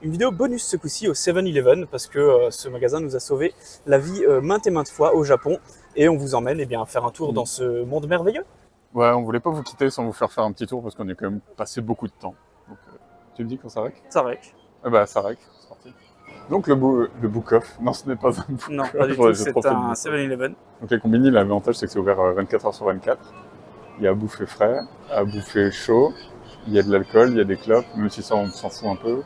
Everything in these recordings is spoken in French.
Une vidéo bonus ce coup-ci au 7-Eleven parce que ce magasin nous a sauvé la vie maintes et maintes fois au Japon et on vous emmène faire un tour dans ce monde merveilleux. Ouais, on voulait pas vous quitter sans vous faire un petit tour parce qu'on est quand même passé beaucoup de temps. Donc, tu me dis quand ça rec? Ça rec. Ah bah ça rec, c'est parti. Donc le book-off, non ce n'est pas un book-off. Non, pas du tout, c'est un 7-Eleven. Donc les combini, l'avantage c'est que c'est ouvert 24 heures sur 24. Il y a à bouffer frais, à bouffer chaud, il y a de l'alcool, il y a des clopes, même si ça on s'en fout un peu.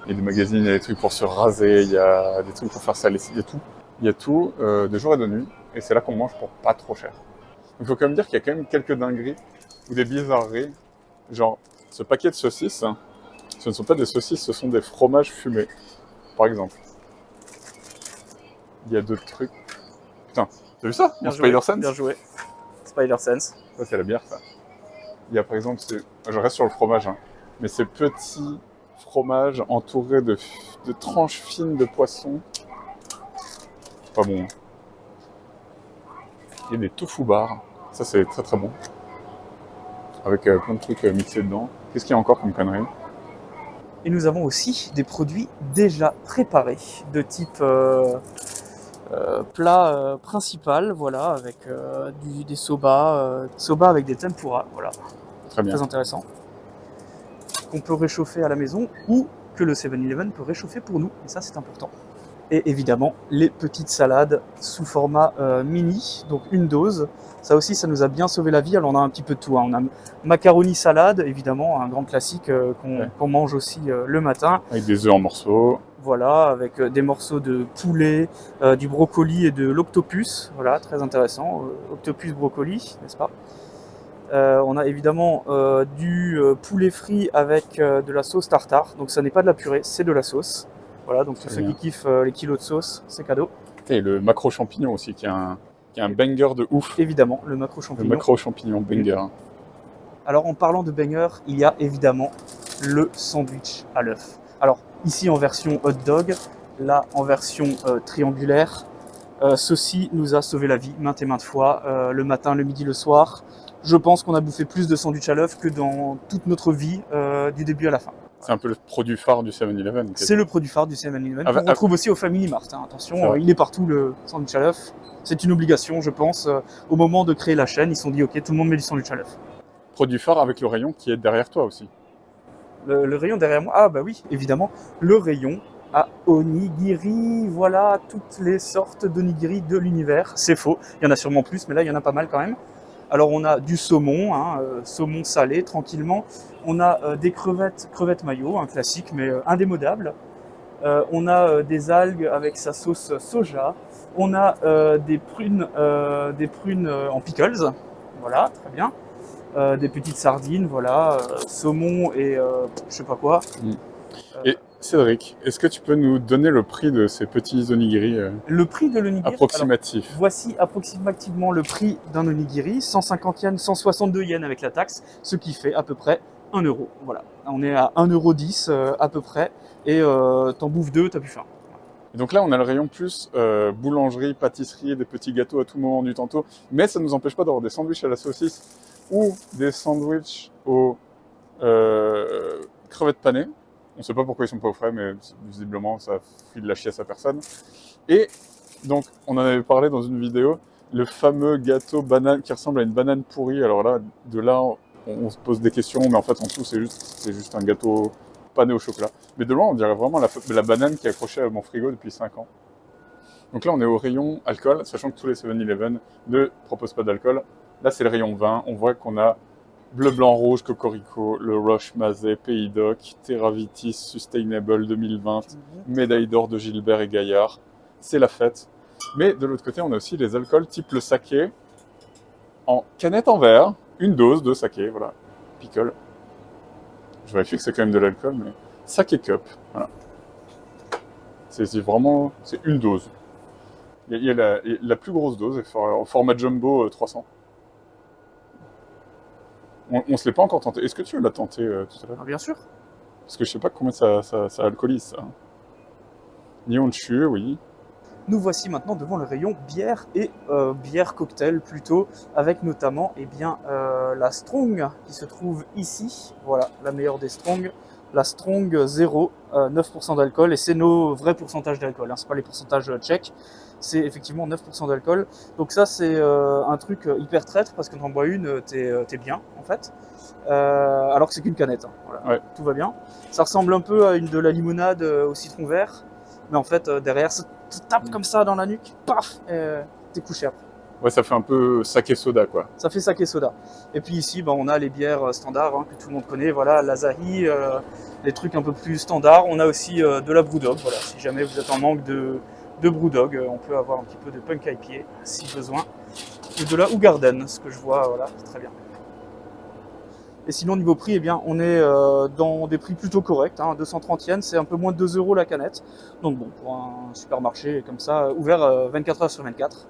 Il y a des magazines, il y a des trucs pour se raser, il y a des trucs pour faire sa lessive, il y a tout. Il y a tout, de jour et de nuit, et c'est là qu'on mange pour pas trop cher. Il faut quand même dire qu'il y a quand même quelques dingueries ou des bizarreries. Genre, ce paquet de saucisses, hein, ce ne sont pas des saucisses, ce sont des fromages fumés, par exemple. Il y a d'autres trucs. Putain, t'as vu ça? Mon Spider-Sense? Bien joué. Spider-Sense. Ça, c'est la bière, ça. Il y a par exemple, je reste sur le fromage, hein, mais ces petits fromages entourés de tranches fines de poisson. C'est pas bon. Hein. Il y a des tofu bars. Ça, c'est très très bon. Avec plein de trucs mixés dedans. Qu'est-ce qu'il y a encore comme connerie? Et nous avons aussi des produits déjà préparés de type plat principal, voilà, avec des soba, soba avec des tempura, voilà. Très bien. Très intéressant. Qu'on peut réchauffer à la maison ou que le 7-Eleven peut réchauffer pour nous, et ça c'est important. Et évidemment, les petites salades sous format mini, donc une dose. Ça aussi, ça nous a bien sauvé la vie. Alors on a un petit peu de tout. Hein. On a macaroni salade, évidemment, un grand classique qu'on mange aussi le matin. Avec des œufs en morceaux. Voilà, avec des morceaux de poulet, du brocoli et de l'octopus. Voilà, très intéressant. Octopus brocoli, n'est-ce pas? On a évidemment du poulet frit avec de la sauce tartare. Donc ça n'est pas de la purée, c'est de la sauce. Voilà, donc tous ceux qui kiffent les kilos de sauce, c'est cadeau. Et le macro champignon aussi, qui est un banger de ouf. Évidemment, le macro champignon. Le macro champignon banger. Alors en parlant de banger, il y a évidemment le sandwich à l'œuf. Alors ici en version hot dog, là en version triangulaire. Ceci nous a sauvé la vie maintes et maintes fois, le matin, le midi, le soir. Je pense qu'on a bouffé plus de sandwich à l'œuf que dans toute notre vie, du début à la fin. C'est un peu le produit phare du 7-Eleven. C'est le produit phare du 7-Eleven, qu'on retrouve aussi au Family Mart. Hein. Attention, il est partout le sandwich à l'œuf. C'est une obligation, je pense. Au moment de créer la chaîne, ils se sont dit, ok, tout le monde met du sandwich à l'œuf. Produit phare avec le rayon qui est derrière toi aussi. Le rayon derrière moi, ah bah oui, évidemment, le rayon à onigiri, voilà, toutes les sortes d'onigiri de l'univers. C'est faux, il y en a sûrement plus, mais là, il y en a pas mal quand même. Alors on a du saumon, hein, saumon salé tranquillement. On a des crevettes mayo, un classique mais indémodable. On a des algues avec sa sauce soja. On a des prunes en pickles, voilà, très bien. Des petites sardines, voilà, saumon et je sais pas quoi. Et Cédric, est-ce que tu peux nous donner le prix de ces petits onigiri Le prix de l'onigiri approximatif? Alors, voici approximativement le prix d'un onigiri, 150 yens, 162 yens avec la taxe, ce qui fait à peu près 1 euro. Voilà, on est à 1,10 € à peu près, et t'en bouffes deux, t'as plus faim. Et donc là, on a le rayon plus boulangerie, pâtisserie, des petits gâteaux à tout moment du tantôt, mais ça ne nous empêche pas d'avoir des sandwichs à la saucisse ou des sandwichs aux crevettes panées. On ne sait pas pourquoi ils sont pas au frais, mais visiblement, ça file la chiasse à personne. Et donc, on en avait parlé dans une vidéo, le fameux gâteau banane qui ressemble à une banane pourrie. Alors là, de là, on se pose des questions, mais en fait, en dessous, c'est juste un gâteau pané au chocolat. Mais de loin, on dirait vraiment la banane qui est accrochée à mon frigo depuis 5 ans. Donc là, on est au rayon alcool, sachant que tous les 7-Eleven ne proposent pas d'alcool. Là, c'est le rayon vin. On voit qu'on a Bleu, Blanc, Rouge, Cocorico, le Roche Mazet, Pays Doc, Terravitis, Sustainable 2020, médaille d'or de Gilbert et Gaillard. C'est la fête. Mais de l'autre côté, on a aussi les alcools type le saké en canette en verre, une dose de saké, voilà, pickle. Je vérifie que c'est quand même de l'alcool, mais saké cup, voilà. C'est vraiment, c'est une dose. Il y a la plus grosse dose, en format jumbo 300. On se l'est pas encore tenté. Est-ce que tu l'as tenté tout à l'heure? Bien sûr. Parce que je sais pas combien ça alcoolise, ça. Nihonshu, oui. Nous voici maintenant devant le rayon bière et bière cocktail plutôt, avec notamment la Strong qui se trouve ici. Voilà, la meilleure des Strong. la Strong 0, 9% d'alcool, et c'est nos vrais pourcentages d'alcool, hein, c'est pas les pourcentages tchèques, c'est effectivement 9% d'alcool. Donc ça c'est un truc hyper traître, parce que t'en bois une, t'es bien en fait, alors que c'est qu'une canette, hein, voilà, Ouais. tout va bien. Ça ressemble un peu à de la limonade au citron vert, mais en fait derrière ça te tape comme ça dans la nuque, paf, t'es couché après. Ouais, ça fait un peu saké soda, quoi. Ça fait saké soda. Et puis ici, ben, on a les bières standards, hein, que tout le monde connaît, voilà, l'Asahi, les trucs un peu plus standards. On a aussi de la Brewdog, voilà, si jamais vous êtes en manque de Brewdog, on peut avoir un petit peu de Punk IPA, si besoin. Et de la Hougarden, ce que je vois, voilà, très bien. Et sinon, niveau prix, eh bien, on est dans des prix plutôt corrects, hein, 230 yens, c'est un peu moins de 2 € la canette. Donc bon, pour un supermarché comme ça, ouvert 24 heures sur 24.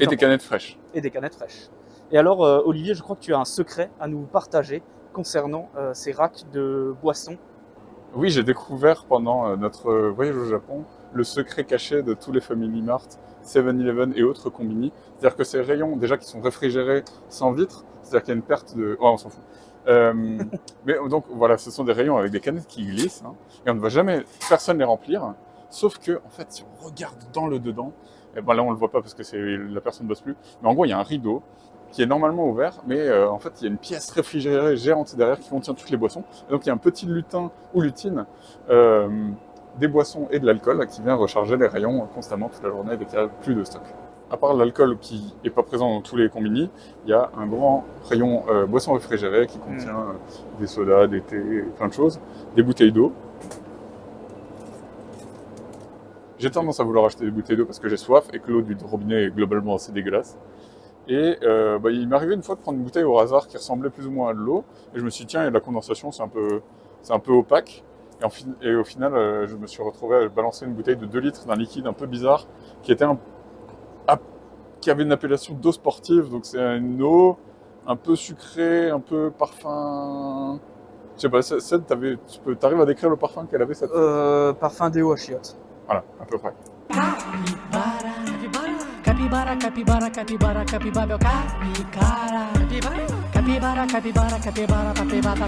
Et des canettes fraîches. Et des canettes fraîches. Et alors, Olivier, je crois que tu as un secret à nous partager concernant ces racks de boissons. Oui, j'ai découvert pendant notre voyage au Japon le secret caché de tous les Family Mart, 7-Eleven et autres combini. C'est-à-dire que ces rayons, déjà qui sont réfrigérés sans vitre, c'est-à-dire qu'il y a une perte de... Oh, on s'en fout. Mais donc voilà, ce sont des rayons avec des canettes qui glissent, hein, et on ne va jamais personne les remplir. Sauf que, en fait, si on regarde dans le dedans, et ben là on le voit pas parce que la personne ne bosse plus, mais en gros il y a un rideau qui est normalement ouvert, mais en fait il y a une pièce réfrigérée géante derrière qui contient toutes les boissons. Et donc il y a un petit lutin ou lutine des boissons et de l'alcool qui vient recharger les rayons constamment toute la journée dès qu'il n'y a plus de stock. À part l'alcool qui n'est pas présent dans tous les combini, il y a un grand rayon boissons réfrigérées qui contient des sodas, des thés, plein de choses, des bouteilles d'eau. J'ai tendance à vouloir acheter des bouteilles d'eau parce que j'ai soif et que l'eau du robinet est globalement assez dégueulasse. Et il m'est arrivé une fois de prendre une bouteille au hasard qui ressemblait plus ou moins à de l'eau. Et je me suis dit, tiens, il y a de la condensation, c'est un peu opaque. Et au final, je me suis retrouvé à balancer une bouteille de 2 litres d'un liquide un peu bizarre qui avait une appellation d'eau sportive. Donc c'est une eau un peu sucrée, un peu parfum... Je sais pas, t'arrives à décrire le parfum qu'elle avait cette... Parfum déo à chiottes. Voilà, à peu près. Capibara, capibara, capibara, capibara, meu cara. Capibara, capibara, capibara, capibara, capibara.